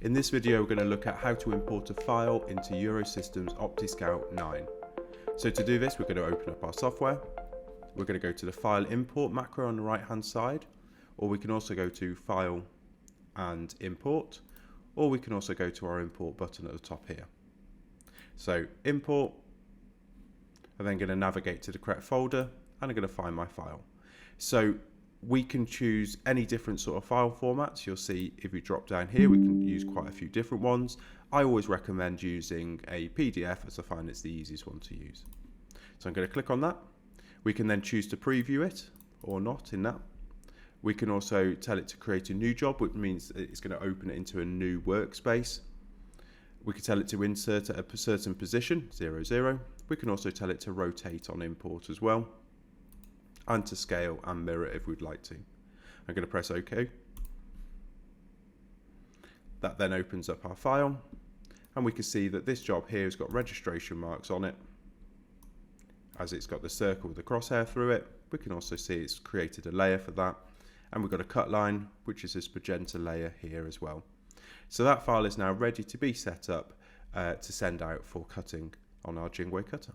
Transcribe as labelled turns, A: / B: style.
A: In this video we're going to look at how to import a file into Eurosystem's OptiScout 9. So to do this we're going to open up our software, we're going to go to the File Import macro on the right hand side, or we can also go to File and Import, or we can also go to our Import button at the top here. So Import, I'm then going to navigate to the correct folder and I'm going to find my file. So we can choose any different sort of file formats. You'll see if we drop down here we can use quite a few different ones. I always recommend using a PDF as I find it's the easiest one to use. So I'm going to click on that. We can then choose to preview it or not in that. We can also tell it to create a new job, which means it's going to open it into a new workspace. We can tell it to insert at a certain position, 0, 0. We can also tell it to rotate on import as well, and to scale and mirror if we'd like to. I'm going to press OK. That then opens up our file, and we can see that this job here has got registration marks on it, as it's got the circle with the crosshair through it. We can also see it's created a layer for that, and we've got a cut line, which is this magenta layer here as well. So that file is now ready to be set up to send out for cutting on our Jingwei cutter.